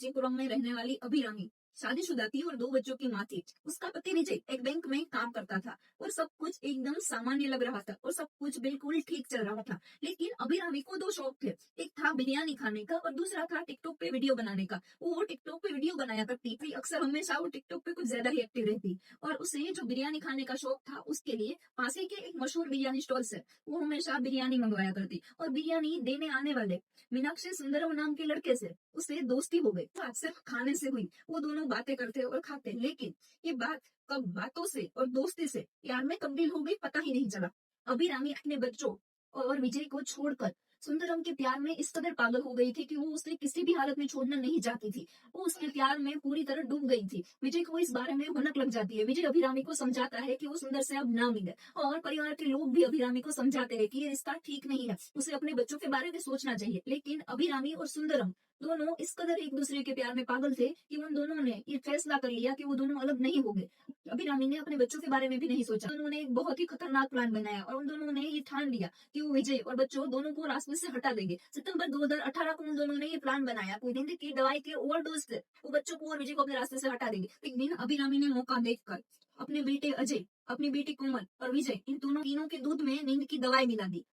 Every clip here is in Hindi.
कांचीपुरम में रहने वाली अभिरामी शादीशुदा थी और 2 बच्चों की माँ थी। उसका पति विजय एक बैंक में काम करता था और सब कुछ एकदम सामान्य लग रहा था और सब कुछ बिल्कुल ठीक चल रहा था। लेकिन अभिरामी को 2 शौक थे। एक था बिरयानी खाने का और दूसरा था टिकटॉक पे वीडियो बनाने का। वो टिकटॉक पे वीडियो बनाया करती थी, अक्सर हमेशा वो टिकटॉक पे कुछ ज्यादा ही एक्टिव रहती। और उसे जो बिरयानी खाने का शौक था, उसके लिए पास ही के एक मशहूर बिरयानी स्टॉल से वो हमेशा बिरयानी मंगवाया करती। और बिरयानी देने आने वाले मीनाक्षी सुंदरम नाम के लड़के से उसे दोस्ती हो गई। बात सिर्फ खाने से हुई, वो दोनों बातें करते और खाते। लेकिन ये बात कब बातों से और दोस्ती से प्यार में तब्दील हो गई, पता ही नहीं चला। अभिरामी अपने बच्चों और विजय को छोड़कर सुंदरम के प्यार में इस कदर पागल हो गई थी कि वो उसे किसी भी हालत में छोड़ना नहीं चाहती थी। वो उसके प्यार में पूरी तरह डूब गई थी। विजय को इस बारे में भनक लग जाती है। विजय अभिरामी को समझाता है कि वो सुंदर से अब ना मिले और परिवार के लोग भी अभिरामी को समझाते हैं कि ये रिश्ता ठीक नहीं है, उसे अपने बच्चों के बारे में सोचना चाहिए। लेकिन अभिरामी और सुंदरम दोनों इस कदर एक दूसरे के प्यार में पागल थे कि उन दोनों ने ये फैसला कर लिया कि वो दोनों अलग नहीं होंगे। अभिरामी ने अपने बच्चों के बारे में भी नहीं सोचा। उन्होंने एक बहुत ही खतरनाक प्लान बनाया और उन दोनों ने ये ठान लिया कि वो विजय और बच्चों दोनों को रास्ते से हटा देंगे। सितंबर 2018 को उन दोनों ने ये प्लान बनाया। कोई नींद की दवाई के ओवरडोज से वो बच्चों को और विजय को अपने रास्ते से हटा देंगे। एक दिन अभिरामी ने मौका देखकर अपने बेटे अजय, अपनी बेटी कोमल और विजय, इन दोनों तीनों के दूध में नींद की दवाई मिला दी।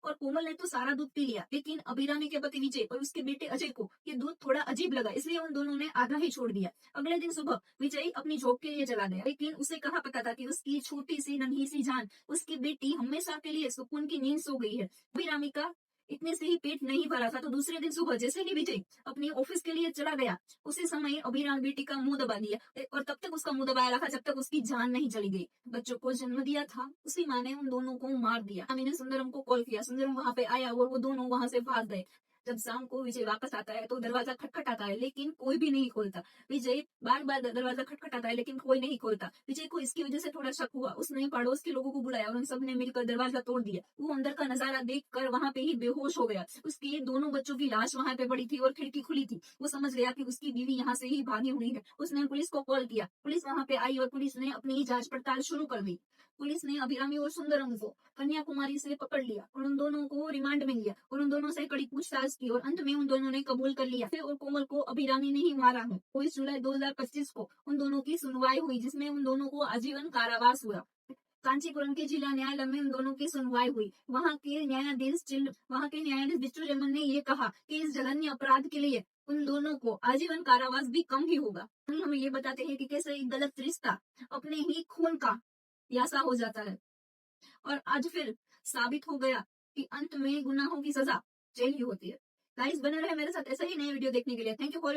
और कोमल ने तो सारा दूध पी लिया। लेकिन अभिरामी के पति विजय और उसके बेटे अजय को ये दूध थोड़ा अजीब लगा, इसलिए उन दोनों ने आधा ही छोड़ दिया। अगले दिन सुबह विजय अपनी जॉब के लिए चला गया। लेकिन उसे कहाँ पता था कि उसकी छोटी सी नन्ही सी जान, उसकी बेटी हमेशा के लिए सुकून की नींद सो गई है। अभिरामी का इतने से ही पेट नहीं भरा था तो दूसरे दिन सुबह जैसे ही विजय अपनी ऑफिस के लिए चला गया, उसी समय अभिरामी बेटी का मुंह दबा दिया और तब तक उसका मुंह दबाया रखा जब तक उसकी जान नहीं चली गई। बच्चों को जन्म दिया था, उसी माँ ने उन दोनों को मार दिया। अमी ने सुंदरम को कॉल किया, सुंदरम वहां पे आया और वो दोनों वहां से भाग गए। जब शाम को विजय वापस आता है तो दरवाजा खटखटाता है, लेकिन कोई भी नहीं खोलता। विजय बार बार दरवाजा खटखटाता है लेकिन कोई नहीं खोलता। विजय को इसकी वजह से थोड़ा शक हुआ। उसने पड़ोस के लोगों को बुलाया और उन सब ने मिलकर दरवाजा तोड़ दिया। वो अंदर का नजारा देखकर वहां पे ही बेहोश हो गया। उसकी 2 बच्चों की लाश वहां पे पड़ी थी और खिड़की खुली थी। वो समझ गया कि उसकी बीवी यहाँ से ही भागी हुई है। उसने पुलिस को कॉल किया। पुलिस वहां पे आई और पुलिस ने अपनी जांच पड़ताल शुरू कर दी। पुलिस ने अभिरामी और सुंदरम को कन्याकुमारी से पकड़ लिया और उन दोनों को रिमांड में लिया और उन दोनों से कड़ी पूछताछ की और अंत में उन दोनों ने कबूल कर लिया। फिर और कोमल को अभिरामी ने ही मारा है। 22 जुलाई 2025 को उन दोनों की सुनवाई हुई, जिसमें उन दोनों को आजीवन कारावास हुआ। कांचीपुरम के जिला न्यायालय में उन दोनों की सुनवाई हुई। वहां के न्यायाधीश बिट्टू रमन ने ये कहा कि इस जघन्य अपराध के लिए उन दोनों को आजीवन कारावास भी कम ही होगा। हमें ये बताते हैं कि कैसे एक गलत रिश्ता अपने ही खून का प्यासा हो जाता है। और आज फिर साबित हो गया कि अंत में गुनाहों की सजा जेल ही होती है। गाइस, बने रहे मेरे साथ ऐसा ही नए वीडियो देखने के लिए। Thank you for